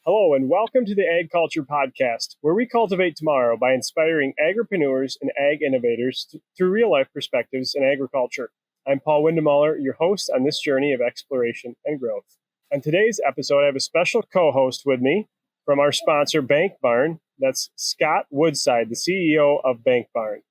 Hello and welcome to the AgCulture Podcast, where we cultivate tomorrow by inspiring agripreneurs and ag innovators through real-life perspectives in agriculture. I'm Paul Windemuller, your host on this journey of exploration and growth. On today's episode, I have a special co-host with me from our sponsor, Bank Barn. That's Scott Woodside, the CEO of Bank Barn.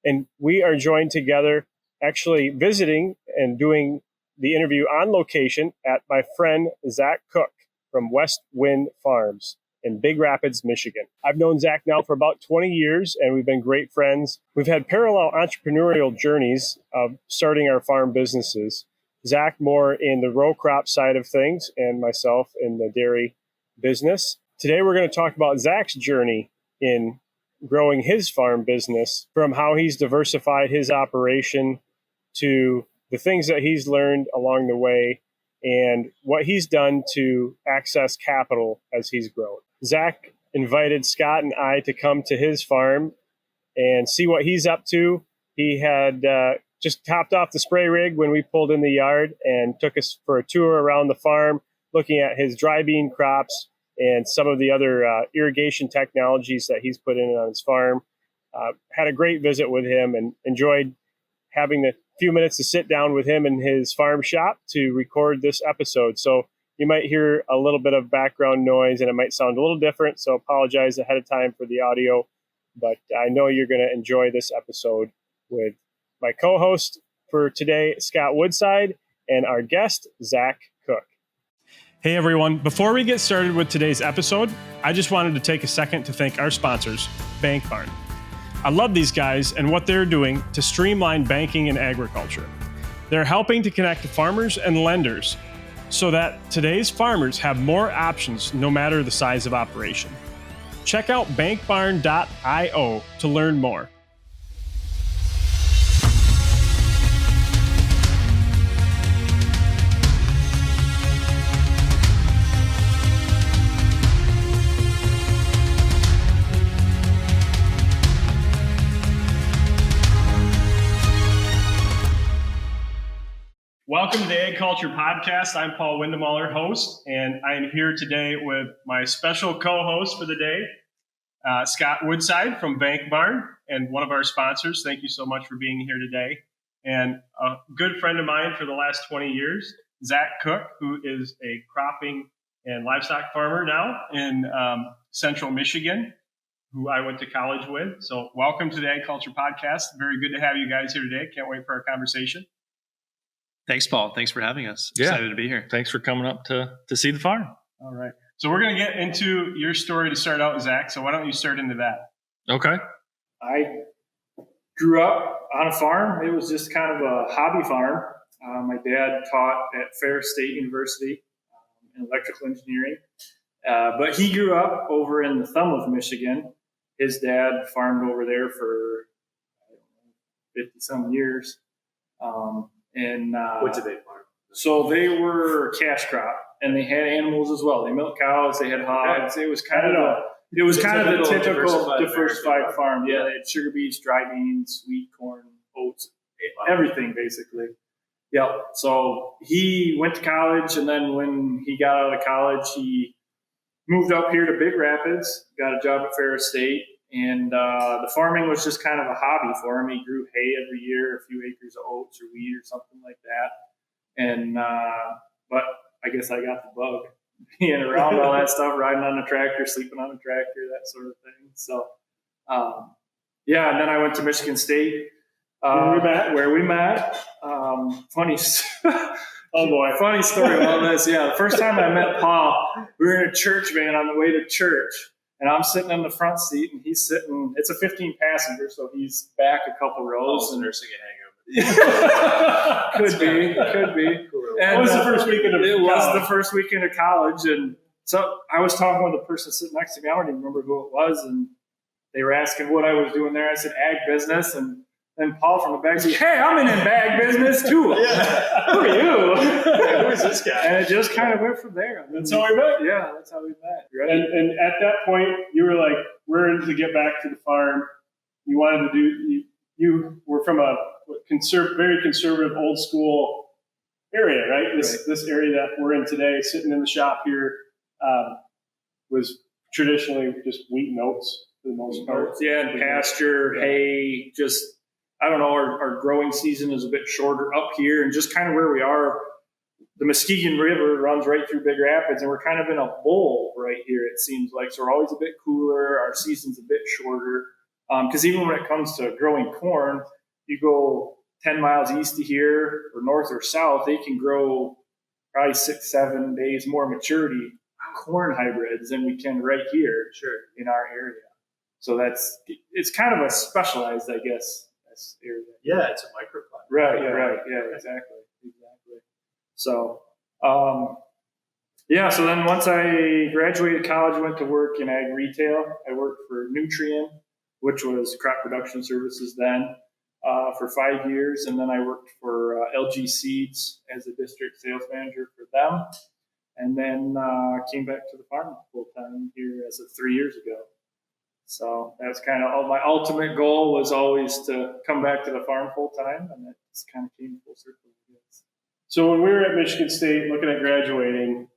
And we are joined together actually visiting and doing the interview on location at my friend Zach Cook from West Wind Farms in Big Rapids, Michigan. I've known Zach now for about 20 years, and we've been great friends. We've had parallel entrepreneurial journeys of starting our farm businesses. Zach more in the row crop side of things, and myself in the dairy business. Today, we're going to talk about Zach's journey in growing his farm business, from how he's diversified his operation to the things that he's learned along the way, and what he's done to access capital as he's grown. Zach invited Scott and I to come to his farm and see what he's up to. He had just topped off the spray rig when we pulled in the yard and took us for a tour around the farm, looking at his dry bean crops and some of the other irrigation technologies that he's put in on his farm. Had a great visit with him and enjoyed having the few minutes to sit down with him in his farm shop to record this episode. So you might hear a little bit of background noise and it might sound a little different. So apologize ahead of time for the audio, but I know you're going to enjoy this episode with my co-host for today, Scott Woodside, and our guest, Zach Cook. Hey everyone, before we get started with today's episode, I just wanted to take a second to thank our sponsors, Bank Barn. I love these guys and what they're doing to streamline banking and agriculture. They're helping to connect farmers and lenders so that today's farmers have more options no matter the size of operation. Check out bankbarn.io to learn more. Welcome to the AgCulture Podcast. I'm Paul Windemuller, host, and I'm here today with my special co-host for the day, Scott Woodside from Bank Barn, and one of our sponsors. Thank you so much for being here today. And a good friend of mine for the last 20 years, Zach Cook, who is a cropping and livestock farmer now in central Michigan, who I went to college with. So welcome to the AgCulture Podcast. Very good to have you guys here today. Can't wait for our conversation. Thanks, Paul. Thanks for having us. Excited to be here. Thanks for coming up to see the farm. All right. So we're going to get into your story to start out, Zach. So why don't you start into that? Okay. I grew up on a farm. It was just kind of a hobby farm. My dad taught at Ferris State University in electrical engineering. But he grew up over in the thumb of Michigan. His dad farmed over there for 50-some years. What did they farm? So they were cash crop, and they had animals as well. They milked cows, they had hogs. It was kind of the typical diversified farm. Yeah, they had sugar beets, dry beans, wheat, corn, oats, everything basically. Yep. So he went to college, and then when he got out of college, he moved up here to Big Rapids, got a job at Ferris State. And the farming was just kind of a hobby for him. He grew hay every year, a few acres of oats or wheat or something like that. And but I guess I got the bug, being around all that stuff, riding on a tractor, sleeping on a tractor, that sort of thing. So, and then I went to Michigan State, where we met. Funny story about this. Yeah, the first time I met Paul, we were in a church van on the way to church. And I'm sitting in the front seat, and he's sitting. It's a 15-passenger, so he's back a couple rows. And nursing a hangover. Could be. And, what was the first weekend of college? It was the first weekend of college, and so I was talking with the person sitting next to me. I don't even remember who it was, and they were asking what I was doing there. I said ag business, and then Paul from the back said, "Hey, I'm in ag business too." Yeah. Who are you? Who is this guy? And it just kind of went from there. That's how we met. Yeah, that's how we met. And at that point, you were like, "We're in to get back to the farm." You wanted to do. You were from a very conservative, old school area, right? This area that we're in today, sitting in the shop here. was traditionally just wheat and oats for the most part. Yeah, and pasture, hay, just, I don't know, our growing season is a bit shorter up here, and just kind of where we are, the Muskegon River runs right through Big Rapids, and we're kind of in a bowl right here, it seems like. So we're always a bit cooler. Our season's a bit shorter. Because even when it comes to growing corn, you go 10 miles east of here or north or south, they can grow probably 6-7 days more maturity corn hybrids than we can right here in our area. So it's kind of a specialized, I guess, area. Yeah, it's a microclimate. Right. Yeah, exactly. So, so then once I graduated college, I went to work in ag retail. I worked for Nutrien, which was crop production services then, for 5 years. And then I worked for LG Seeds as a district sales manager for them. And then came back to the farm full time here as of 3 years ago. So that's kind of my ultimate goal was always to come back to the farm full time. And that just kind of came full circle. So when we were at Michigan State looking at graduating,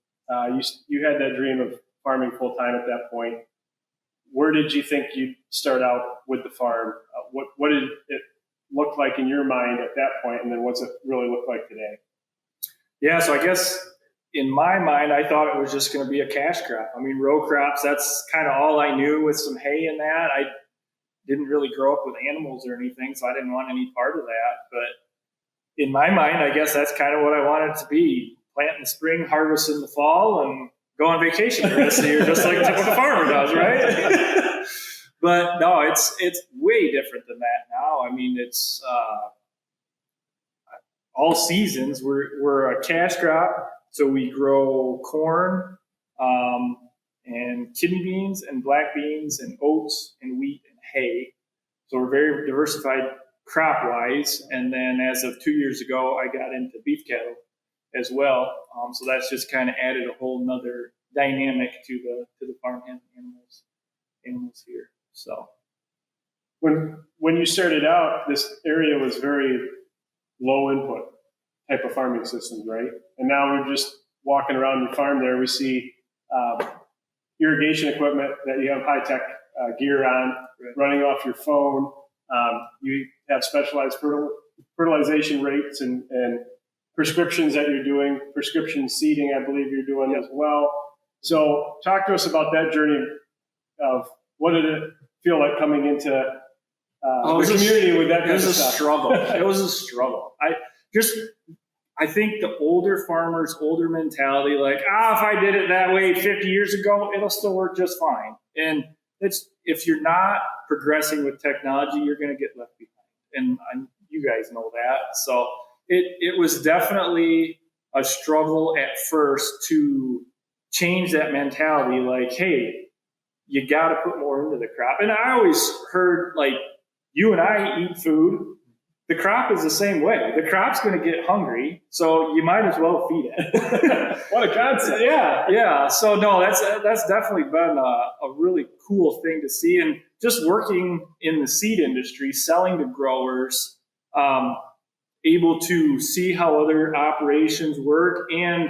you had that dream of farming full time at that point. Where did you think you'd start out with the farm? What did it look like in your mind at that point, and then what's it really look like today? Yeah, so I guess in my mind, I thought it was just going to be a cash crop. I mean, row crops, that's kind of all I knew with some hay and that. I didn't really grow up with animals or anything, so I didn't want any part of that. But in my mind, I guess that's kind of what I wanted it to be. Plant in the spring, harvest in the fall, and go on vacation the rest of the year, just like a typical farmer does, right? But no, it's way different than that now. I mean, it's all seasons. We're a cash crop, so we grow corn and kidney beans and black beans and oats and wheat and hay. So we're very diversified crop-wise. And then as of 2 years ago, I got into beef cattle as well. So that's just kind of added a whole nother dynamic to the farm animals here. So when you started out, this area was very low input type of farming systems, right? And now we're just walking around your farm there. We see irrigation equipment that you have high-tech gear on, running off your phone. You have specialized fertilization rates and prescriptions that you're doing, prescription seeding, I believe you're doing as well. So talk to us about that journey of what did it feel like coming into the community with that kind of stuff? It was a struggle. I think the older farmers, older mentality, like, if I did it that way 50 years ago, it'll still work just fine. And if you're not progressing with technology, you're going to get left behind. And you guys know that. So it was definitely a struggle at first to change that mentality. Like, hey, you got to put more into the crop. And I always heard, like, you and I eat food. The crop is the same way. The crop's going to get hungry, so you might as well feed it. What a concept. Yeah. So, no, that's definitely been a really cool thing to see. And just working in the seed industry, selling to growers, able to see how other operations work and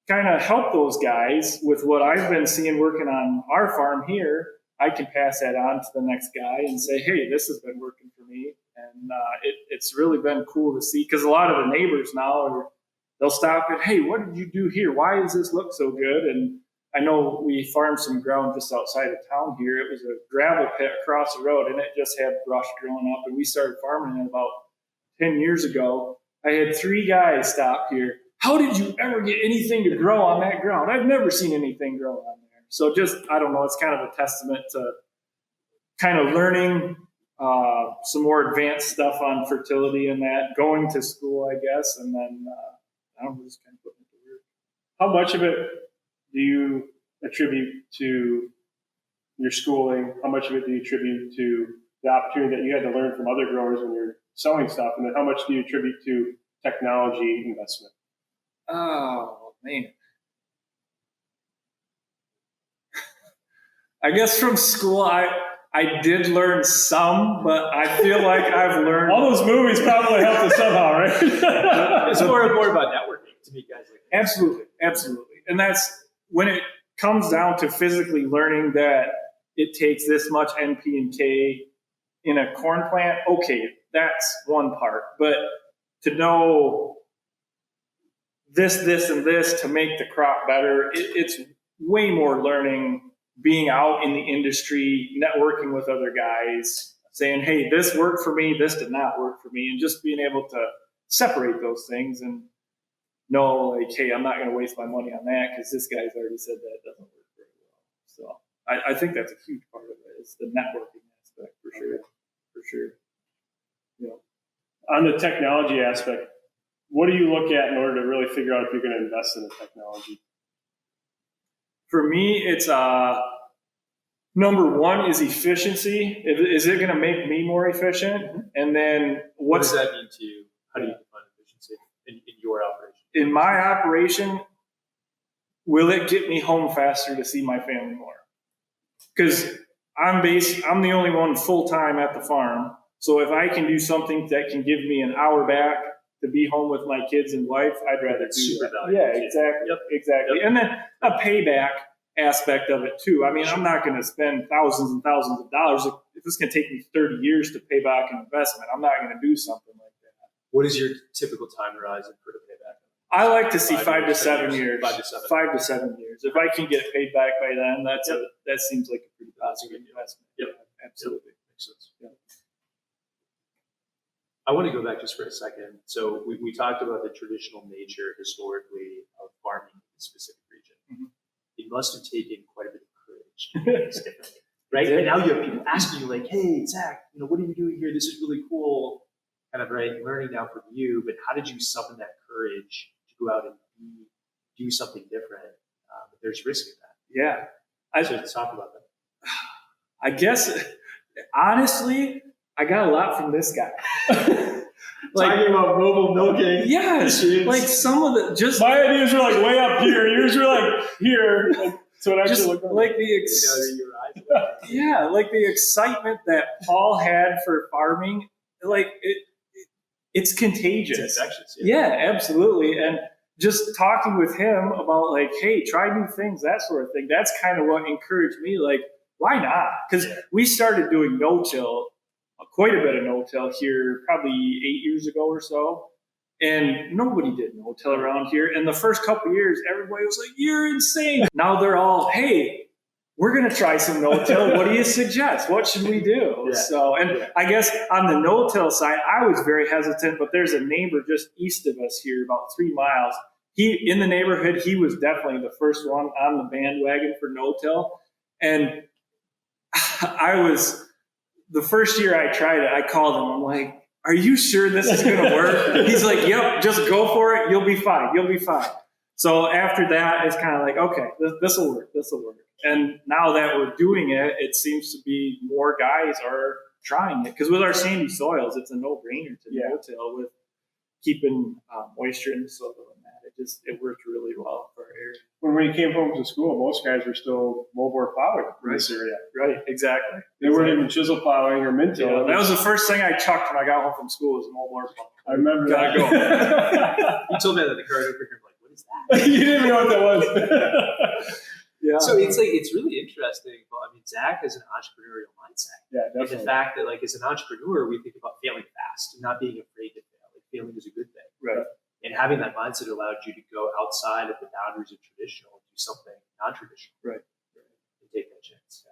kind of help those guys with what I've been seeing working on our farm here. I can pass that on to the next guy and say, hey, this has been working for me. And it's really been cool to see, because a lot of the neighbors now, they'll stop and, hey, what did you do here? Why does this look so good? And I know we farmed some ground just outside of town here. It was a gravel pit across the road, and it just had brush growing up. And we started farming it about 10 years ago. I had 3 guys stop here. How did you ever get anything to grow on that ground? I've never seen anything grow on there. So just, I don't know, it's kind of a testament to kind of learning some more advanced stuff on fertility and that, going to school, I guess, and then I don't know, just kind of putting it to work. How much of it do you attribute to your schooling? How much of it do you attribute to the opportunity that you had to learn from other growers when you're selling stuff? And then how much do you attribute to technology investment? Oh, man. I guess from school, I did learn some, but I feel like I've learned... All those movies probably helped us somehow, right? It's more about networking to meet guys like that. Absolutely. And that's when comes down to physically learning that it takes this much NP and K in a corn plant, okay, that's one part. But to know this, and this to make the crop better, it's way more learning being out in the industry, networking with other guys, saying, hey, this worked for me, this did not work for me, and just being able to separate those things and know, like, hey, I'm not going to waste my money on that because this guy's already said that it doesn't work very well. So I think that's a huge part of it. It's the networking aspect for sure. For sure. You know, on the technology aspect, what do you look at in order to really figure out if you're going to invest in the technology? For me, it's number one is efficiency. Is it going to make me more efficient? And then what does that mean to you? How do you define efficiency in your operation? In my operation, will it get me home faster to see my family more? Because I'm the only one full time at the farm. So if I can do something that can give me an hour back to be home with my kids and wife, I'd rather do that. Yeah, exactly. Yep. Exactly. Yep. And then a payback aspect of it too. I mean, I'm not going to spend thousands and thousands of dollars. If it's going to take me 30 years to pay back an investment, I'm not going to do something like that. What is your typical time horizon for the payback? I like to see 5 to 7 years. 5 to 7 years. If I can get it paid back by then, that seems like a pretty positive investment. Yep. Absolutely. Yep. Makes sense. Yeah. I want to go back just for a second. So we talked about the traditional nature historically of farming in a specific region. Mm-hmm. It must have taken quite a bit of courage, right? And now you have people asking you like, "Hey, Zach, what are you doing here? This is really cool." Kind of learning now from you. But how did you summon that courage to go out and do something different? But there's risk in that. Yeah, so let's talk about that. I guess honestly, I got a lot from this guy. Talking about mobile milking. Yes. Like some of the my ideas were like way up here. Yours were like here. So it actually looked like like the excitement that Paul had for farming, like it's contagious. It's infectious. Yeah, absolutely. And just talking with him about like, hey, try new things, that sort of thing. That's kind of what encouraged me. Like, why not? Because we started doing no-till. Quite a bit of no-till here probably 8 years ago or so. And nobody did no-till around here. And the first couple of years, everybody was like, you're insane. Now they're all, hey, we're going to try some no-till. What do you suggest? What should we do? Yeah. So, and I guess on the no-till side, I was very hesitant, but there's a neighbor just east of us here, about 3 miles. In the neighborhood, he was definitely the first one on the bandwagon for no-till. And the first year I tried it, I called him. I'm like, are you sure this is going to work? He's like, yep, just go for it. You'll be fine. You'll be fine. So after that, it's kind of like, okay, this will work. This will work. And now that we're doing it, it seems to be more guys are trying it. Because with our sandy soils, it's a no-brainer to no-till with keeping moisture in the soil and that. It worked really well for our area. When you came home from school, most guys were still moldboard plowing in this area. Right, exactly. They weren't even chisel plowing or mint tilling. That was the first thing I chucked when I got home from school was moldboard plowing. I remember that. Go. You told me that the card over here, like, what is that? You didn't even know what that was. Yeah. So it's really interesting. Well, I mean, Zach has an entrepreneurial mindset. Yeah, definitely. And the fact that as an entrepreneur, we think about failing fast and not being afraid to fail. Like failing is a good thing. Right. And having that mindset allowed you to go outside of the boundaries of traditional and do something non-traditional. Right. And take that chance.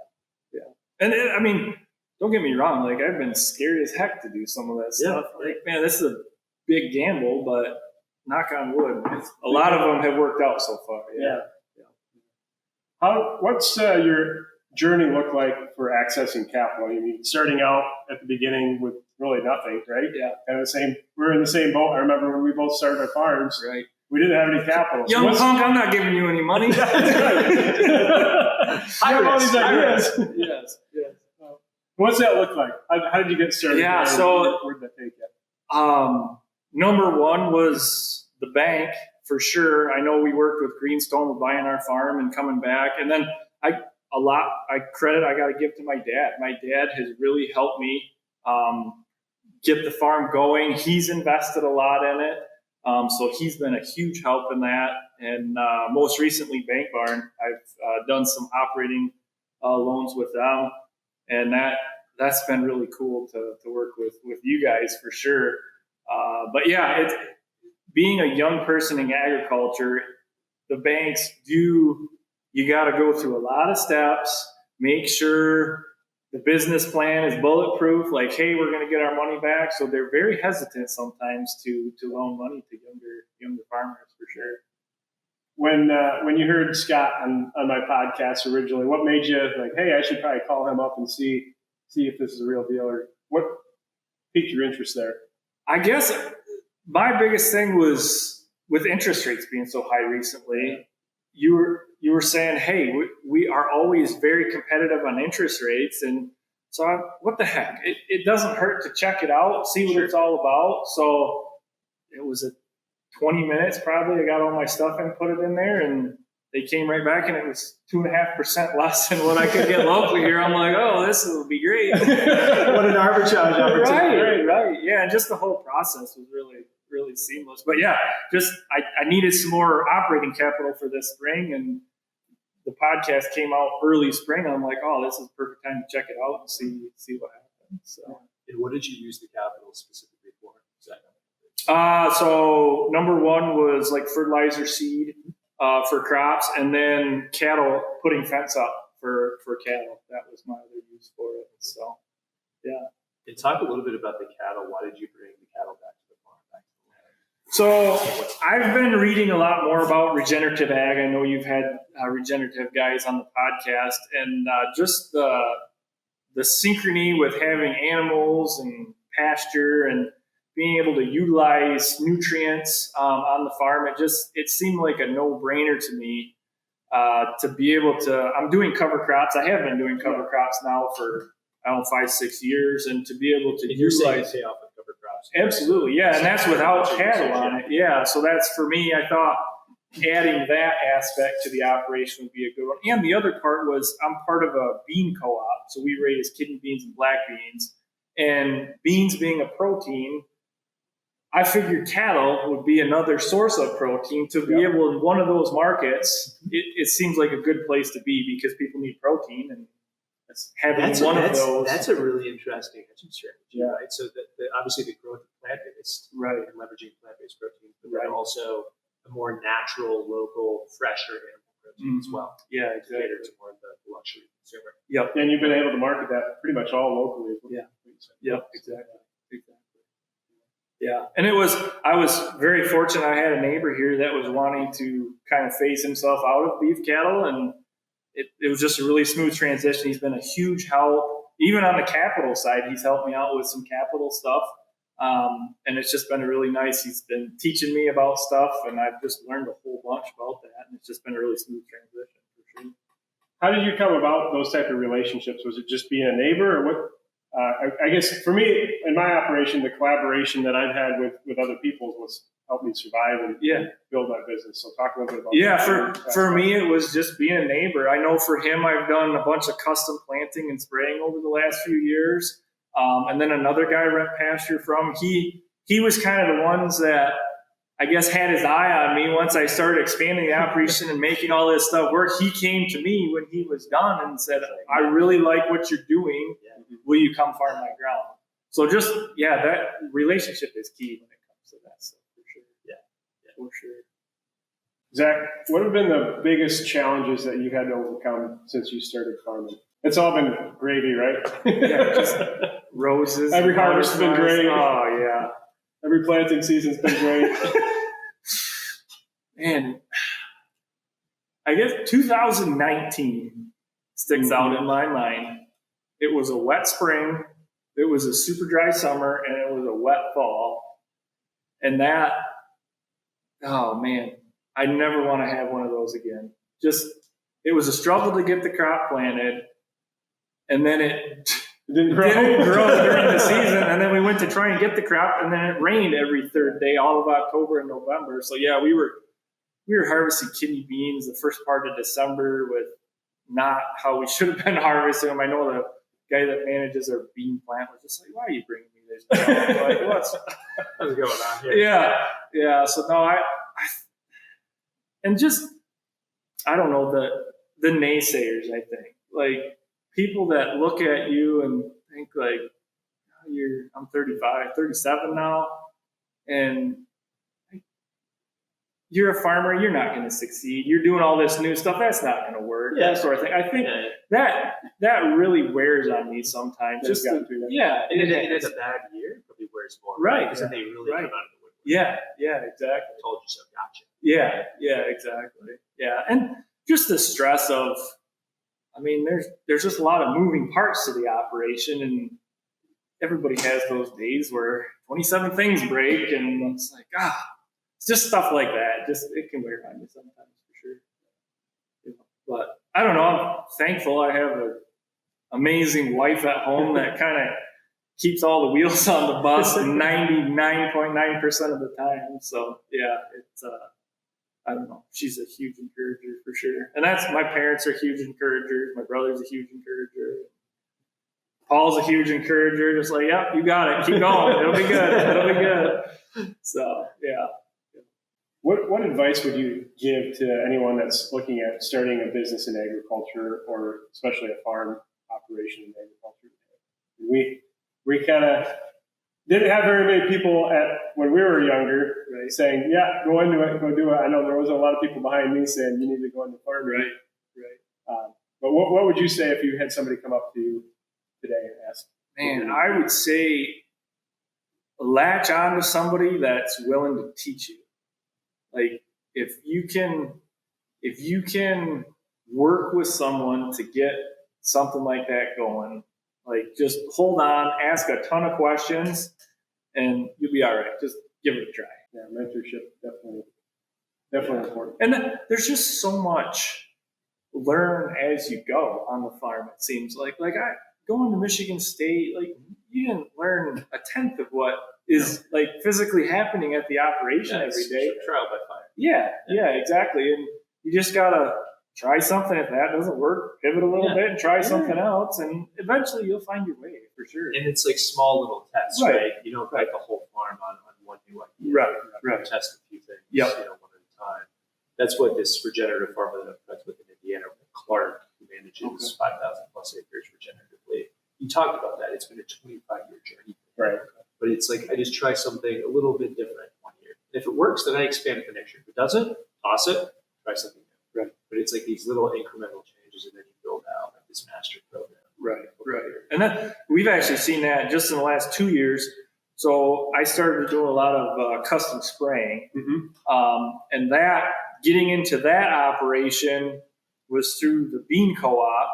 Yeah. And I mean, don't get me wrong. Like I've been scared as heck to do some of that stuff. Like, man, this is a big gamble, but knock on wood, a lot of them have worked out so far. Yeah. What's your journey look like for accessing capital? I mean, starting out at the beginning with really nothing, right? Yeah. Kind of the same. We're in the same boat. I remember when we both started our farms. Right. We didn't have any capital. Young punk, I'm not giving you any money. All these ideas. Yes. What's that look like? How did you get started? Yeah. So where did that take you? Number one was the bank for sure. I know we worked with Greenstone with buying our farm and coming back, and then I got to give to my dad. My dad has really helped me get the farm going. He's invested a lot in it. So he's been a huge help in that. And most recently, Bank Barn, I've done some operating loans with them. And that's been really cool to work with you guys for sure. But yeah, being a young person in agriculture, the banks you got to go through a lot of steps, make sure the business plan is bulletproof, like, hey, we're going to get our money back. So they're very hesitant sometimes to loan money to younger farmers for sure. When you heard Scott on my podcast originally, what made you like, hey, I should probably call him up and see if this is a real deal, or what piqued your interest there? I guess my biggest thing was with interest rates being so high recently, you were saying, hey, we are always very competitive on interest rates. And so what the heck? It doesn't hurt to check it out, see what it's all about. So it was 20 minutes probably. I got all my stuff and put it in there, and they came right back, and it was 2.5% less than what I could get locally here. I'm like, oh, this will be great. What an arbitrage opportunity. Right. Yeah, and just the whole process was really, really seamless. But yeah, just I needed some more operating capital for this spring, and the podcast came out early spring. I'm like, oh, this is the perfect time to check it out and see what happens. So. And what did you use the capital specifically for? So number one was like fertilizer seed for crops, and then cattle, putting fence up for cattle. That was my other use for it. So, yeah. And talk a little bit about the cattle. Why did you bring the cattle back to the farm? So I've been reading a lot more about regenerative ag. I know you've had regenerative guys on the podcast, and just the synchrony with having animals and pasture and being able to utilize nutrients on the farm. It seemed like a no-brainer to me to be able to. I'm doing cover crops. I have been doing cover crops now for 5-6 years, and to be able to utilize pay off with cover crops. Absolutely, yeah, and that's without cattle on it. Yeah, so that's for me. I thought adding that aspect to the operation would be a good one. And the other part was I'm part of a bean co-op, so we raise kidney beans and black beans. And beans being a protein, I figured cattle would be another source of protein to be able, in one of those markets, it seems like a good place to be because people need protein, and that's a really interesting hedging strategy, yeah. Right? So obviously the growth of plant-based, right, and leveraging plant-based protein, but then also a more natural, local, fresher animal protein as well. Yeah, exactly. Cater to more of the luxury consumer. Yep, and you've been able to market that pretty much all locally. Yeah. Yep, exactly. Yeah, and I was very fortunate. I had a neighbor here that was wanting to kind of phase himself out of beef cattle, and it was just a really smooth transition. He's been a huge help. Even on the capital side, he's helped me out with some capital stuff, and it's just been really nice. He's been teaching me about stuff, and I've just learned a whole bunch about that, and it's just been a really smooth transition for sure. How did you come about those type of relationships? Was it just being a neighbor, or what? I guess for me, in my operation, the collaboration that I've had with other people was helped me survive and build my business. So talk a little bit about that. For me, it was just being a neighbor. I know for him, I've done a bunch of custom planting and spraying over the last few years. And then another guy I rent pasture from, he was kind of the ones that I guess had his eye on me once I started expanding the operation and making all this stuff work. He came to me when he was done and said, I really like what you're doing. Will you come farm my ground? So just, that relationship is key when it comes to that stuff, for sure. Yeah, for sure. Zach, what have been the biggest challenges that you had to overcome since you started farming? It's all been gravy, right? Yeah, just roses. Every harvest has been great. Oh, yeah. Every planting season's been great. Man, I guess 2019 sticks out in my mind. It was a wet spring, it was a super dry summer, and it was a wet fall. And that, oh man, I never want to have one of those again. It was a struggle to get the crop planted, and then it didn't grow during the season, and then we went to try and get the crop, and then it rained every third day, all of October and November. So yeah, we were harvesting kidney beans the first part of December with not how we should have been harvesting them. I know the guy that manages our bean plant was just like, why are you bringing me this? Like, what's going on here? Yeah. So no, I and just, I don't know, the naysayers, I think, like people that look at you and think like, I'm 35, 37 now, and you're a farmer, you're not going to succeed. You're doing all this new stuff, that's not going to work. That sort of thing. I think that really wears on me sometimes. And it is a bad year, it probably wears more. Right. Because then they really come out of the woodwork. Yeah, exactly. I told you so, gotcha. Yeah, exactly. Yeah, and just the stress of, I mean, there's just a lot of moving parts to the operation, and everybody has those days where 27 things break, and it's like, it's just stuff like that. Just, it can wear on you sometimes, for sure. But I don't know. I'm thankful I have an amazing wife at home that kind of keeps all the wheels on the bus 99.9% of the time. So yeah, it's I don't know. She's a huge encourager for sure. And my parents are huge encouragers. My brother's a huge encourager. Paul's a huge encourager. Just like, yep, you got it. Keep going. It'll be good. So yeah. What advice would you give to anyone that's looking at starting a business in agriculture, or especially a farm operation in agriculture? We kind of didn't have very many people when we were younger, right, saying, yeah, go into it, go do it. I know there wasn't a lot of people behind me saying you need to go into farming. Right. But what would you say if you had somebody come up to you today and ask? Man, I would say latch on to somebody that's willing to teach you. Like if you can work with someone to get something like that going, like just hold on, ask a ton of questions, and you'll be all right. Just give it a try. Yeah, mentorship definitely important. And there's just so much learn as you go on the farm. It seems like I going to Michigan State, like you didn't learn a tenth of what is like physically happening at the operation every day. Trial by fire. Yeah, exactly. And you just gotta try something. If that doesn't work, pivot a little bit and try something else, and eventually you'll find your way for sure. And it's like small little tests, right? You don't write the whole farm on one new idea. Right. Test a few things, Yep. one at a time. That's what this regenerative farmer that I'm friends with in Indiana, Clark, who manages 5,000 plus acres regeneratively. You talked about that. It's been a 25-year journey. Right. But it's like I just try something a little bit different one year. And if it works, then I expand it the next year. If it doesn't, toss it, try something new. Right. But it's like these little incremental changes, and then you build out like this master program. Right. And then we've actually seen that just in the last 2 years. So I started doing a lot of custom spraying, and that getting into that operation was through the bean co-op.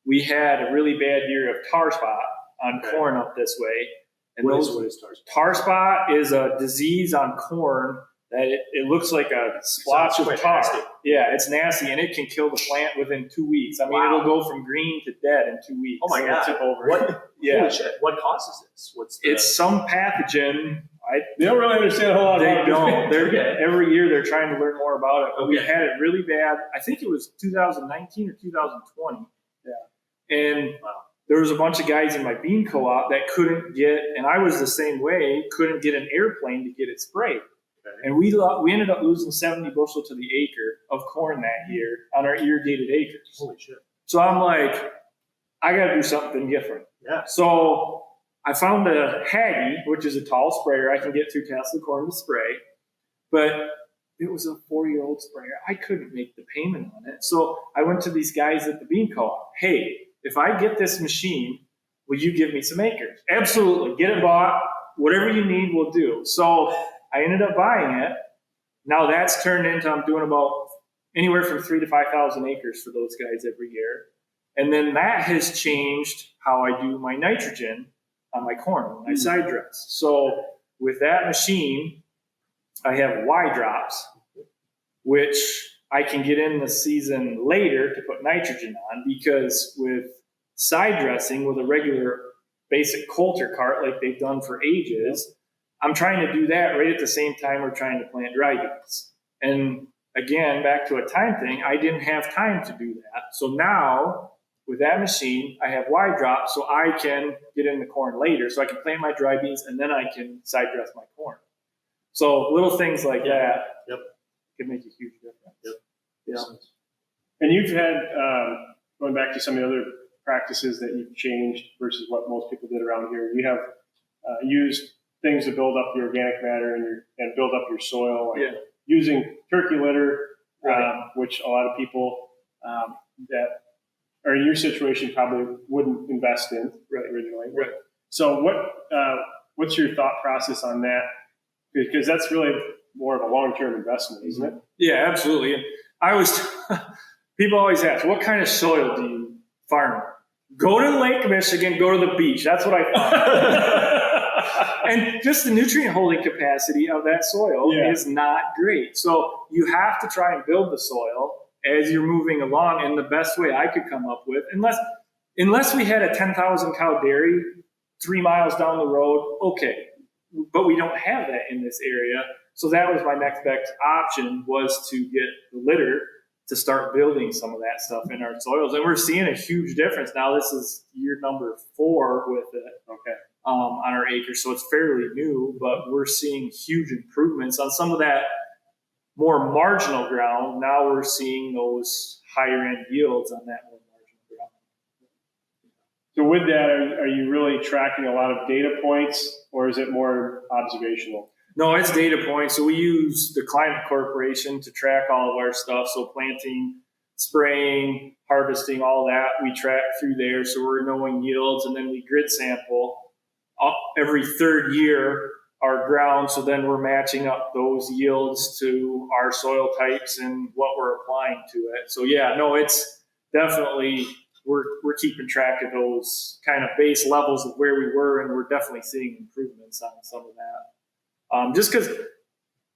We had a really bad year of tar spot on corn up this way. And what is tar spot? Tar spot is a disease on corn that it looks like a splotch of tar. Nasty. Yeah, it's nasty, and it can kill the plant within 2 weeks. I mean, it'll go from green to dead in 2 weeks. Oh my God. Tip over. What? Yeah. Holy shit. What causes this? It's some pathogen. They don't really understand a whole lot They about it. don't. Every year they're trying to learn more about it. But we had it really bad. I think it was 2019 or 2020. Yeah. And there was a bunch of guys in my bean co-op that couldn't get, and I was the same way, couldn't get an airplane to get it sprayed. Okay. And we ended up losing 70 bushel to the acre of corn that year on our irrigated acres. Holy shit. So I'm like, I got to do something different. Yeah. So I found a Haggy, which is a tall sprayer I can get through Tesla corn to spray, but it was a 4-year-old sprayer. I couldn't make the payment on it. So I went to these guys at the bean co-op. Hey, if I get this machine, will you give me some acres? Absolutely. Get it bought. Whatever you need, we'll do. So I ended up buying it. Now that's turned into, I'm doing about anywhere from 3,000 to 5,000 acres for those guys every year. And then that has changed how I do my nitrogen on my corn when I side dress. So with that machine, I have Y drops, which I can get in the season later to put nitrogen on, because with side dressing with a regular basic coulter cart like they've done for ages, I'm trying to do that right at the same time we're trying to plant dry beans. And again, back to a time thing, I didn't have time to do that. So now with that machine, I have wide drop, so I can get in the corn later. So I can plant my dry beans, and then I can side dress my corn. So little things like that can make a huge difference. Yeah. And you've had, going back to some of the other practices that you've changed versus what most people did around here, you have used things to build up the organic matter and build up your soil, like using turkey litter, which a lot of people that are in your situation probably wouldn't invest in originally. Right. So what's your thought process on that? Because that's really more of a long-term investment, isn't it? Yeah, absolutely. People always ask, what kind of soil do you farm? Go to Lake Michigan, go to the beach. That's what I found. And just the nutrient holding capacity of that soil is not great. So you have to try and build the soil as you're moving along. And the best way I could come up with, unless we had a 10,000 cow dairy 3 miles down the road, okay. But we don't have that in this area. So that was my next best option, was to get the litter to start building some of that stuff in our soils. And we're seeing a huge difference. Now this is year number 4 with it on our acres. So it's fairly new, but we're seeing huge improvements on some of that more marginal ground. Now we're seeing those higher end yields on that more marginal ground. So with that, are you really tracking a lot of data points, or is it more observational? No, it's data points. So we use the Climate Corporation to track all of our stuff. So planting, spraying, harvesting, all that we track through there. So we're knowing yields, and then we grid sample every third year our ground. So then we're matching up those yields to our soil types and what we're applying to it. So it's definitely, we're keeping track of those kind of base levels of where we were, and we're definitely seeing improvements on some of that. Just because,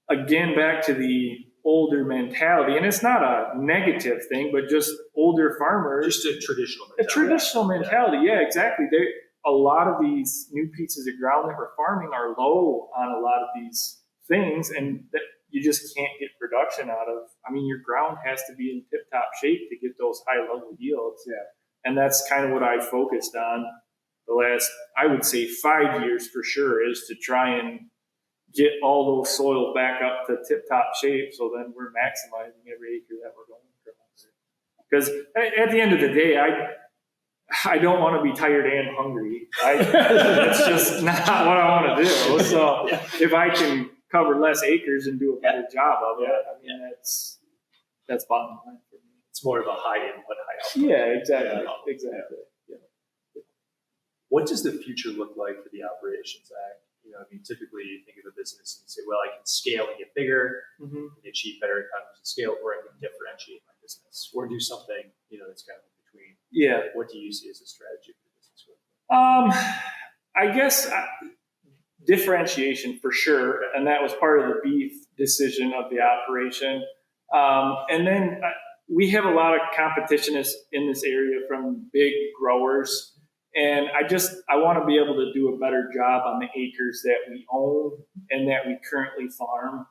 again, back to the older mentality, and it's not a negative thing, but just older farmers. Just a traditional mentality. A traditional mentality, exactly. A lot of these new pieces of ground that we're farming are low on a lot of these things, and that you just can't get production out of. I mean, your ground has to be in tip-top shape to get those high-level yields. Yeah. And that's kind of what I focused on the last, I would say, 5 years for sure, is to try and get all those soils back up to tip-top shape, so then we're maximizing every acre that we're going across. Because at the end of the day, I don't want to be tired and hungry. That's just not what I want to do. So if I can cover less acres and do a better job of it, I mean, that's bottom line for me. It's more of a high input, high output. Yeah, exactly. Exactly. Yeah. What does the future look like for the operations, Zach? Typically you think of a business and say, well, I can scale and get bigger, and achieve better economies of scale, or I can differentiate my business, or do something, that's kind of in between. Yeah. What do you see as a strategy for business? I guess differentiation for sure, and that was part of the beef decision of the operation. And then we have a lot of competition in this area from big growers. And I want to be able to do a better job on the acres that we own and that we currently farm,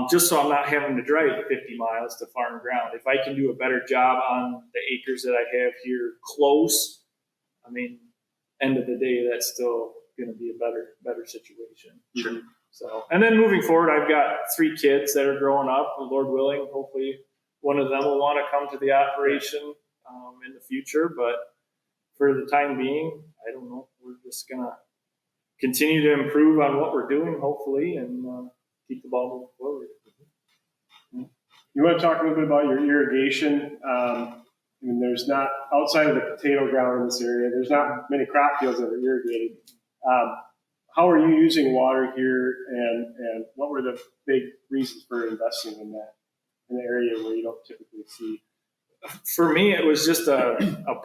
just so I'm not having to drive 50 miles to farm ground. If I can do a better job on the acres that I have here close, I mean, end of the day, that's still going to be a better situation. Sure. So, and then moving forward, I've got 3 kids that are growing up. Lord willing, hopefully one of them will want to come to the operation in the future, but for the time being, I don't know. We're just going to continue to improve on what we're doing, hopefully, and keep the ball moving forward. You want to talk a little bit about your irrigation? There's not, outside of the potato ground in this area, there's not many crop fields that are irrigated. How are you using water here, and what were the big reasons for investing in that, in the area where you don't typically see? For me, it was just a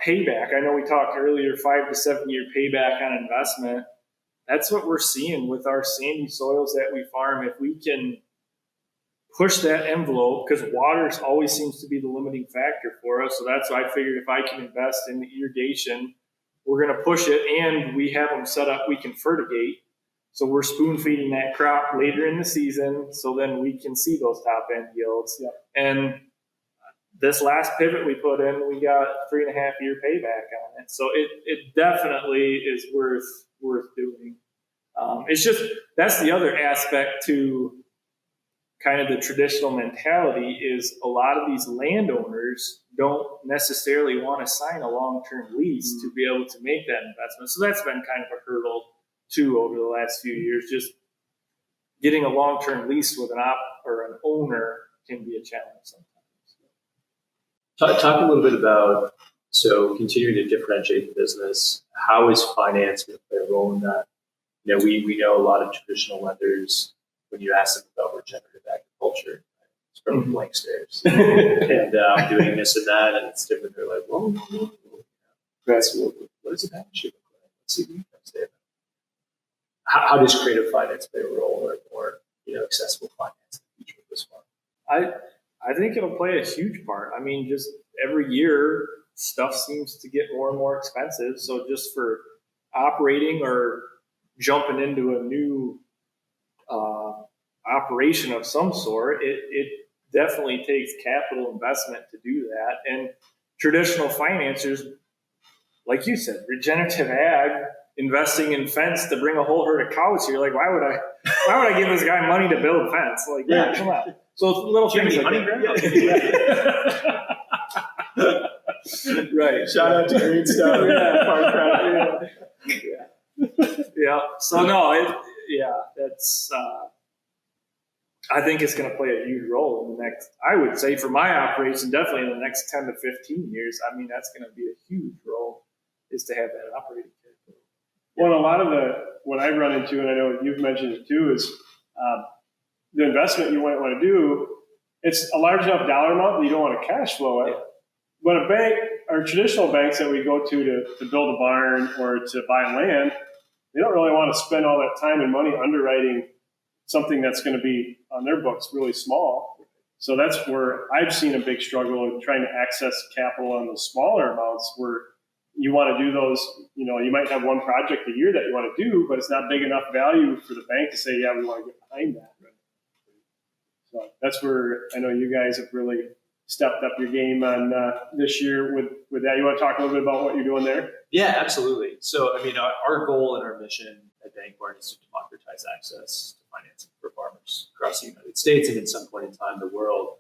payback. I know we talked earlier, 5 to 7 year payback on investment. That's what we're seeing with our sandy soils that we farm. If we can push that envelope, because water always seems to be the limiting factor for us. So that's why I figured if I can invest in the irrigation, we're going to push it, and we have them set up. We can fertigate. So we're spoon feeding that crop later in the season, so then we can see those top end yields. Yep. And this last pivot we put in, we got 3.5 year payback on it. So it definitely is worth doing. It's just, that's the other aspect to kind of the traditional mentality is a lot of these landowners don't necessarily want to sign a long-term lease to be able to make that investment. So that's been kind of a hurdle too over the last few years. Just getting a long-term lease with an owner can be a challenge sometimes. Talk a little bit about, so continuing to differentiate the business. How is finance going to play a role in that? You know, we know a lot of traditional lenders, when you ask them about regenerative agriculture, it's from blank stares. And doing this and that, and it's different. They're like, whoa. That's, what does a balance sheet look like? Let's see the income statement. How does creative finance play a role, or more, accessible finance in the future of this one? I think it'll play a huge part. I mean, just every year, stuff seems to get more and more expensive. So just for operating or jumping into a new operation of some sort, it definitely takes capital investment to do that. And traditional financiers, like you said, regenerative ag, investing in fence to bring a whole herd of cows here. Like, why would I give this guy money to build a fence? Like, yeah, come on. So little things like that. Right. Shout out to Greenstone. Yeah. So no, that's. I think it's going to play a huge role in the next. I would say for my operation, definitely in the next 10 to 15 years. I mean, that's going to be a huge role, is to have that operating capital. Well, a lot of what I've run into, and I know you've mentioned it too, is the investment you might want to do. It's a large enough dollar amount that you don't want to cash flow it. But a bank, or traditional banks that we go to build a barn or to buy land, they don't really want to spend all that time and money underwriting something that's going to be on their books really small. So that's where I've seen a big struggle in trying to access capital on those smaller amounts, where you want to do those, you might have one project a year that you want to do, but it's not big enough value for the bank to say, yeah, we want to get behind that. So that's where I know you guys have really stepped up your game on this year with that. You want to talk a little bit about what you're doing there? Yeah, absolutely. So, I mean, our goal and our mission at Bank Barn is to democratize access to financing for farmers across the United States and at some point in time the world.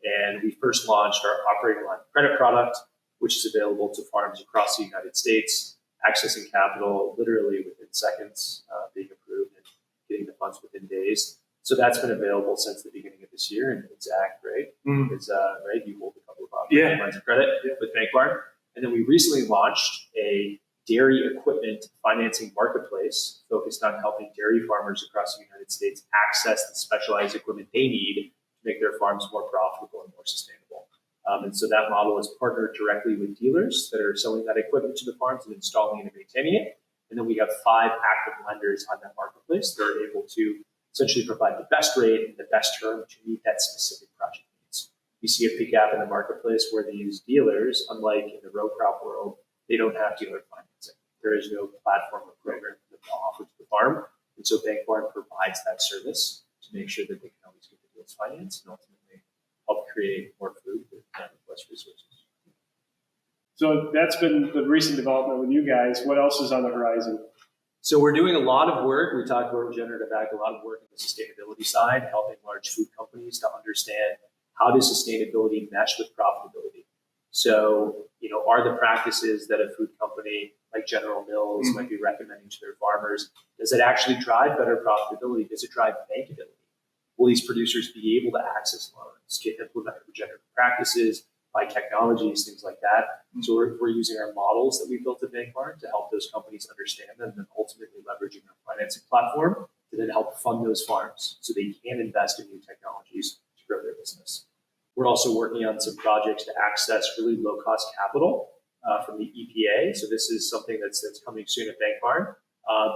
And we first launched our operating line of credit product, which is available to farms across the United States, accessing capital literally within seconds, being approved and getting the funds within days. So that's been available since the beginning of this year. And Zach, right? Is right? You hold a couple of operating lines of credit with Bank Barn. And then we recently launched a dairy equipment financing marketplace focused on helping dairy farmers across the United States access the specialized equipment they need to make their farms more profitable and more sustainable. And so that model is partnered directly with dealers that are selling that equipment to the farms and installing it and maintaining it. And then we have 5 active lenders on that marketplace that are able to essentially provide the best rate and the best term to meet that specific project needs. We see a big gap in the marketplace where these dealers, unlike in the row crop world, they don't have dealer financing. There is no platform or program that they offer to the farm. And so Bank Barn provides that service to make sure that they can always get the deals financed and ultimately help create more food with less resources. So that's been the recent development with you guys. What else is on the horizon? So we're doing a lot of work. We talked about regenerative ag, a lot of work on the sustainability side, helping large food companies to understand how does sustainability mesh with profitability. So, are the practices that a food company like General Mills might be recommending to their farmers, does it actually drive better profitability? Does it drive bankability? Will these producers be able to access loans, get implement regenerative practices, buy technologies, things like that? So we're using our models that we built at Bank Barn to help those companies understand them, and then ultimately leveraging our financing platform to then help fund those farms so they can invest in new technologies to grow their business. We're also working on some projects to access really low-cost capital from the EPA. So this is something that's coming soon at Bank Barn.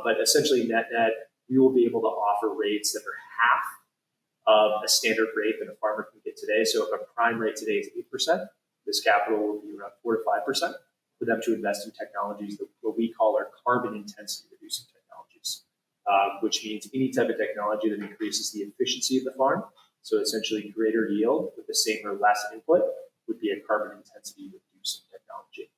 But essentially, net-net, we will be able to offer rates that are half of a standard rate that a farmer can get today. So if a prime rate today is 8%, this capital will be around 4 to 5% for them to invest in technologies that what we call our carbon intensity reducing technologies, which means any type of technology that increases the efficiency of the farm. So essentially greater yield with the same or less input, would be a carbon intensity reducing technology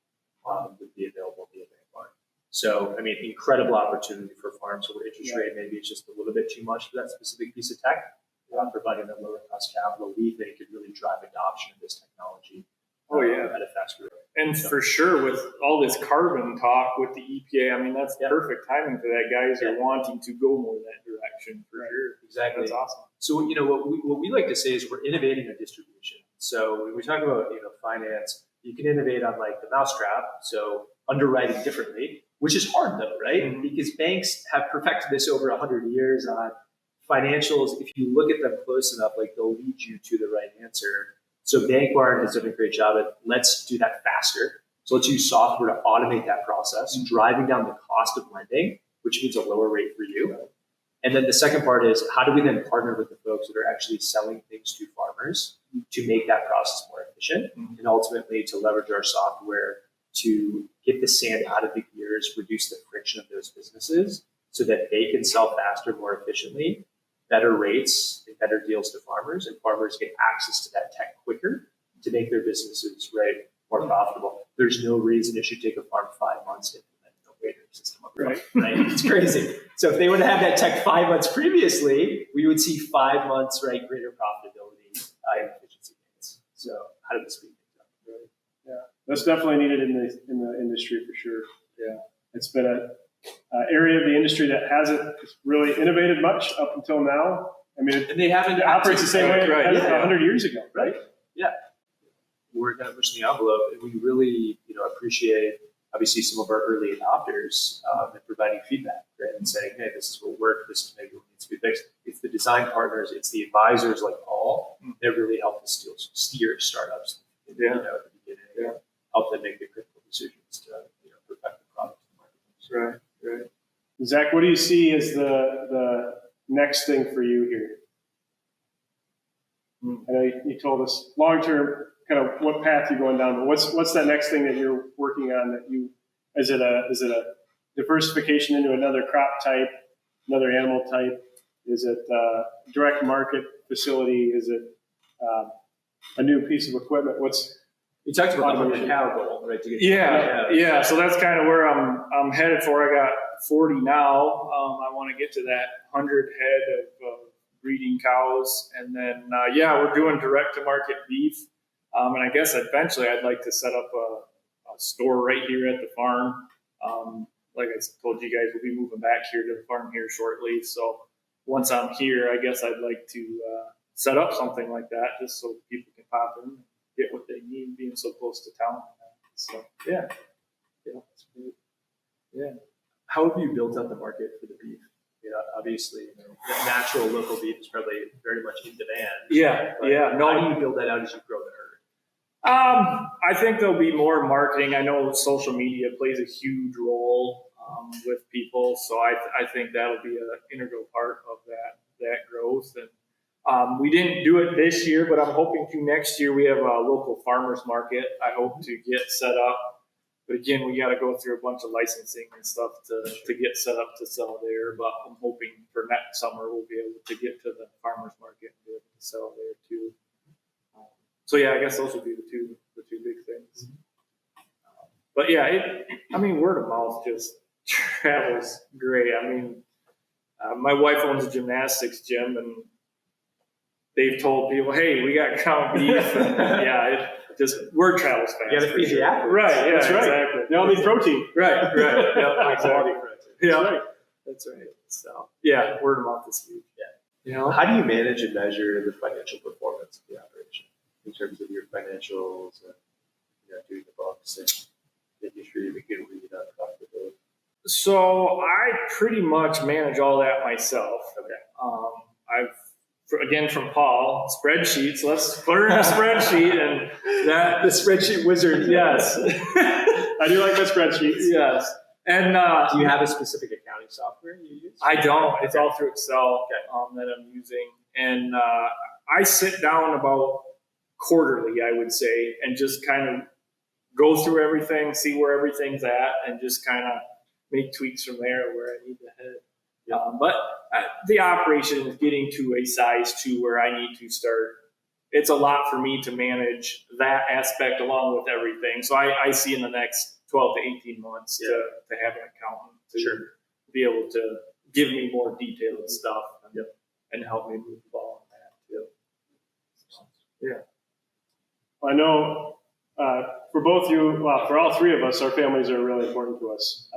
would be available via bank loan. So, I mean, incredible opportunity for farms where interest rate maybe is just a little bit too much for that specific piece of tech. Providing that lower cost capital, we think could really drive adoption of this technology at a faster rate. And for sure, with all this carbon talk with the EPA, I mean, that's perfect timing for that. Guys are wanting to go more that direction for sure. Exactly. That's awesome. So, what we like to say is we're innovating on distribution. So when we talk about, finance, you can innovate on like the mousetrap. So underwriting differently, which is hard though, right? Mm-hmm. Because banks have perfected this over 100 years on financials. If you look at them close enough, like they'll lead you to the right answer. So Bank Barn has done a great job at let's do that faster. So let's use software to automate that process, driving down the cost of lending, which means a lower rate for you. And then the second part is how do we then partner with the folks that are actually selling things to farmers to make that process more efficient and ultimately to leverage our software to get the sand out of the gears, reduce the friction of those businesses so that they can sell faster, more efficiently, better rates and better deals to farmers, and farmers get access to that tech quicker to make their businesses more profitable. There's no reason it should take a farm 5 months to implement a waiter system up right? It's crazy. So if they would have had that tech 5 months previously, we would see 5 months greater profitability and efficiency gains. So how do we speed things up? Yeah, that's definitely needed in the industry for sure. Yeah, it's been an area of the industry that hasn't really innovated much up until now. I mean, and they haven't operates the same way as 100 years ago, right? Yeah, we're kind of pushing the envelope, and we really, appreciate obviously some of our early adopters and providing feedback, right, and saying, hey, this is what worked, this is maybe what needs to be fixed. It's the design partners, it's the advisors like Paul that really help us steer startups, at the beginning, help them make the critical decisions to perfect the product in the marketplace. Right. Zach, what do you see as the next thing for you here? I know you told us long term, kind of what path you're going down, but what's that next thing that you're working on? That is it a diversification into another crop type, another animal type? Is it a direct market facility? Is it a new piece of equipment? You talked about the cow goal, right? To get yeah. So that's kind of where I'm headed for. I got 40 now. I want to get to that 100 head of breeding cows, and then we're doing direct to market beef. And I guess eventually I'd like to set up a store right here at the farm. Like I told you guys, we'll be moving back here to the farm here shortly. So once I'm here, I guess I'd like to set up something like that just so people can pop in and get what they need, being so close to town. So that's great. Yeah. How have you built up the market for the beef? Obviously, natural local beef is probably very much in demand. How do you build that out as you grow the herd? I think there'll be more marketing. I know social media plays a huge role with people, so I think that'll be an integral part of that growth. And we didn't do it this year, but I'm hoping to next year. We have a local farmers market I hope to get set up. But again, we got to go through a bunch of licensing and stuff to get set up to sell there. But I'm hoping for next summer we'll be able to get to the farmers market and be able to sell there too. I guess those would be the two big things. But word of mouth just travels great. I mean, my wife owns a gymnastics gym, and they've told people, "Hey, we got cow beef." And, word travels fast. You got to feed the athletes. Right. Yeah. That's right. Exactly. They all need protein. Right. High quality protein. Yeah. That's right. So word of mouth is huge. Yeah. How do you manage and measure the financial performance of the operation in terms of your financials and doing the books and making sure you get a read on profitability? So I pretty much manage all that myself. Okay. Again, from Paul, spreadsheets. Let's learn a spreadsheet, and the spreadsheet wizard. Yes, I do like the spreadsheets. Yes, and do you have a specific accounting software you use? I don't. It's all through Excel that I'm using, and I sit down about quarterly, I would say, and just kind of go through everything, see where everything's at, and just kind of make tweaks from there where I need to head. But the operation is getting to a size too where I need to start it's a lot for me to manage that aspect along with everything. So I see in the next 12 to 18 months to have an accountant to be able to give me more detailed stuff and help me move the ball on that too. Yeah. I know for both you, well, for all three of us, our families are really important to us.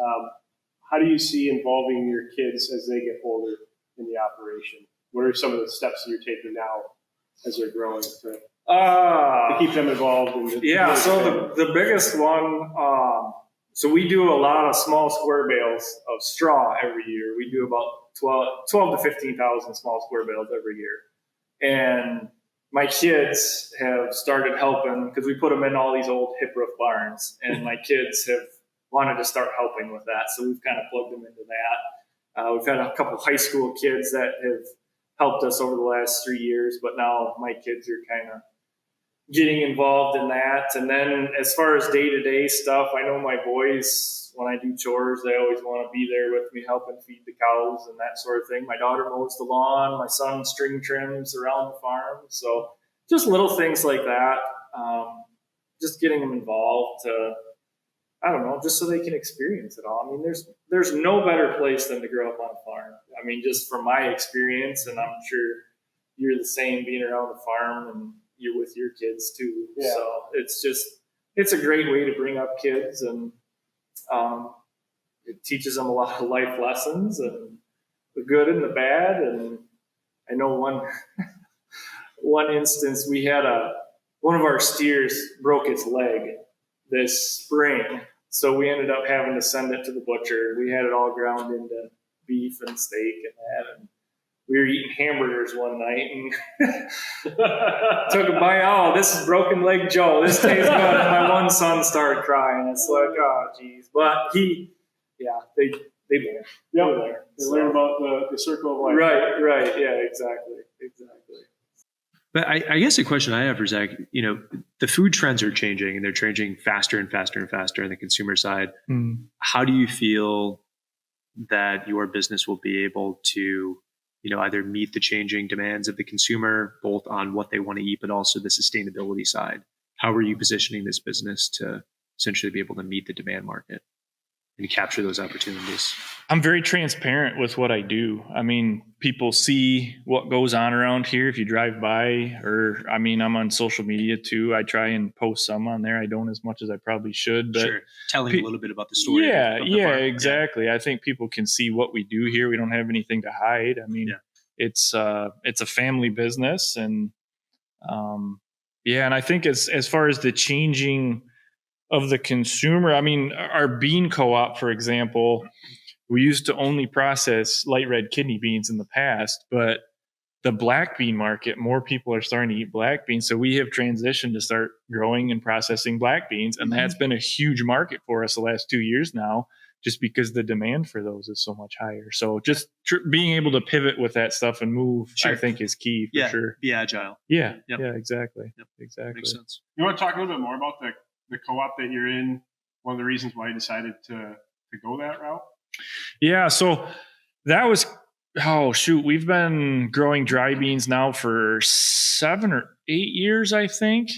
How do you see involving your kids as they get older in the operation? What are some of the steps that you're taking now as they're growing to keep them involved? So the biggest one, so we do a lot of small square bales of straw every year. We do about 12 to 15,000 small square bales every year. And my kids have started helping because we put them in all these old hip roof barns, and my kids have wanted to start helping with that. So we've kind of plugged them into that. We've had a couple high school kids that have helped us over the last 3 years, but now my kids are kind of getting involved in that. And then as far as day-to-day stuff, I know my boys, when I do chores, they always want to be there with me, helping feed the cows and that sort of thing. My daughter mows the lawn. My son string trims around the farm. So just little things like that. Just getting them involved to, I don't know, just so they can experience it all. I mean, there's no better place than to grow up on a farm. I mean, just from my experience, and I'm sure you're the same being around the farm and you're with your kids too. Yeah. So it's a great way to bring up kids, and it teaches them a lot of life lessons, and the good and the bad. And I know one instance we had one of our steers broke its leg this spring. So we ended up having to send it to the butcher. We had it all ground into beef and steak and that. And we were eating hamburgers one night and took a bite. Oh, this is broken leg Joe. This tastes good. And my one son started crying. It's like, oh, geez. But they learn. They learn about the circle of life. Right. Yeah, exactly. But I guess the question I have for Zach, the food trends are changing, and they're changing faster and faster and faster on the consumer side. How do you feel that your business will be able to, either meet the changing demands of the consumer, both on what they want to eat, but also the sustainability side? How are you positioning this business to essentially be able to meet the demand market and capture those opportunities? I'm very transparent with what I do. I mean, people see what goes on around here if you drive by, I'm on social media too. I try and post some on there. I don't as much as I probably should, but sure. Telling a little bit about the story. Yeah, exactly. Yeah. I think people can see what we do here. We don't have anything to hide. I mean, it's a family business, and and I think as far as the changing of the consumer, I mean, our bean co-op, for example, we used to only process light red kidney beans in the past, but the black bean market, more people are starting to eat black beans. So we have transitioned to start growing and processing black beans. And that's been a huge market for us the last 2 years now, just because the demand for those is so much higher. So just being able to pivot with that stuff and move, I think, is key for sure. Be agile. Yeah, exactly. Yep. Exactly. Makes sense. You want to talk a little bit more about the co-op that you're in? One of the reasons why you decided to go that route? Yeah, so that was, we've been growing dry beans now for 7 or 8 years, I think.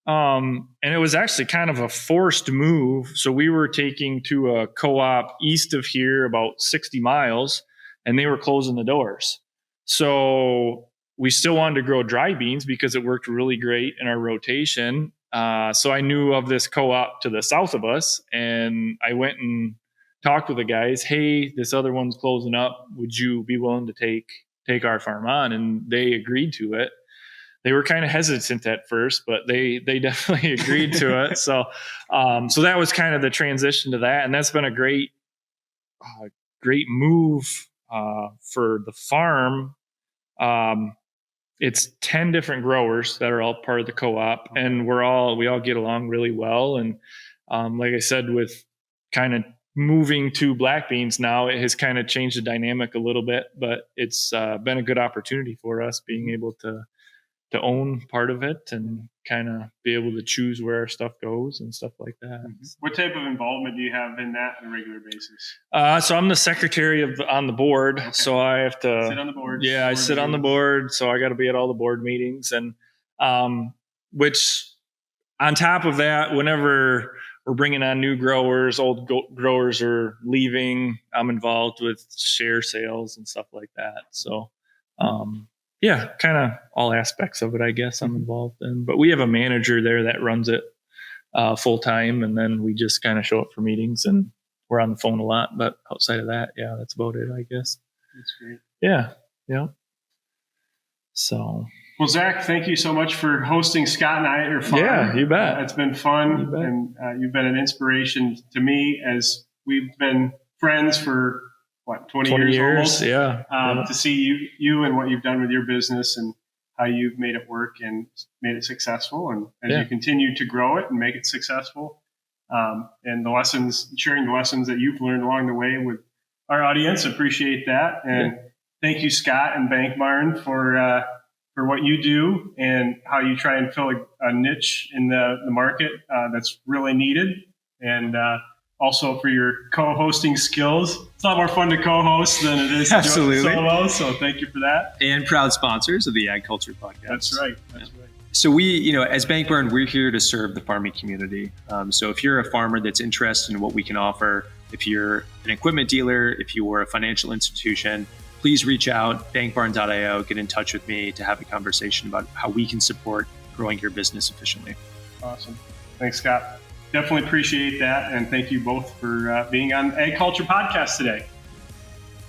And it was actually kind of a forced move. So we were taking to a co-op east of here about 60 miles, and they were closing the doors. So we still wanted to grow dry beans because it worked really great in our rotation. So I knew of this co-op to the south of us, and I went and talked with the guys. Hey, this other one's closing up. Would you be willing to take our farm on? And they agreed to it. They were kind of hesitant at first, but they definitely agreed to it. So that was kind of the transition to that, and that's been a great move for the farm. It's 10 different growers that are all part of the co-op, and we all get along really well. And like I said, with kind of moving to black beans now, it has kind of changed the dynamic a little bit, but it's been a good opportunity for us being able to own part of it and kind of be able to choose where our stuff goes and stuff like that. What type of involvement do you have in that on a regular basis? So I'm the secretary on the board. Okay. So I have to sit on the board. Yeah, I sit on the board. So I got to be at all the board meetings, and Which on top of that, whenever we're bringing on new growers, old growers are leaving, I'm involved with share sales and stuff like that. So, kind of all aspects of it, I guess I'm involved in. But we have a manager there that runs it full time, and then we just kind of show up for meetings and we're on the phone a lot. But outside of that, that's about it, I guess. That's great. Yeah. So. Well, Zach, thank you so much for hosting Scott and I at your farm. Yeah, you bet. It's been fun, and you've been an inspiration to me as we've been friends for 20 years almost. To see you and what you've done with your business and how you've made it work and made it successful, and as you continue to grow it and make it successful, and sharing the lessons that you've learned along the way with our audience. Appreciate that, and thank you, Scott and Bank Barn, for what you do and how you try and fill a niche in the market that's really needed. And also for your co-hosting skills. It's a lot more fun to co-host than it is to do it solo. So thank you for that. And proud sponsors of the AgCulture Podcast. That's right. So we, as Bank Barn, we're here to serve the farming community. So if you're a farmer that's interested in what we can offer, if you're an equipment dealer, if you are a financial institution, please reach out, bankbarn.io, get in touch with me to have a conversation about how we can support growing your business efficiently. Awesome. Thanks, Scott. Definitely appreciate that. And thank you both for being on AgCulture Podcast today.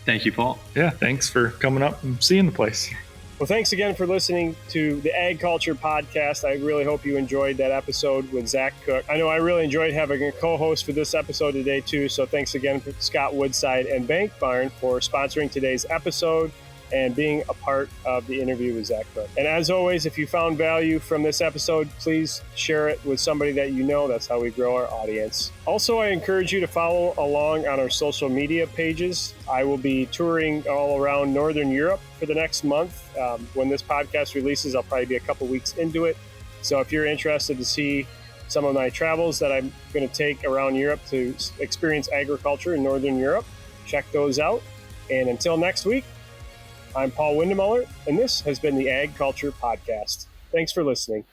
Thank you, Paul. Yeah, thanks for coming up and seeing the place. Well, thanks again for listening to the AgCulture Podcast. I really hope you enjoyed that episode with Zach Cook. I know I really enjoyed having a co-host for this episode today, too. So thanks again to Scott Woodside and Bank Barn for sponsoring today's episode and being a part of the interview with Zach Cook. And as always, if you found value from this episode, please share it with somebody that you know. That's how we grow our audience. Also, I encourage you to follow along on our social media pages. I will be touring all around Northern Europe for the next month. When this podcast releases, I'll probably be a couple weeks into it. So if you're interested to see some of my travels that I'm going to take around Europe to experience agriculture in Northern Europe, check those out. And until next week, I'm Paul Windemuller, and this has been the AgCulture Podcast. Thanks for listening.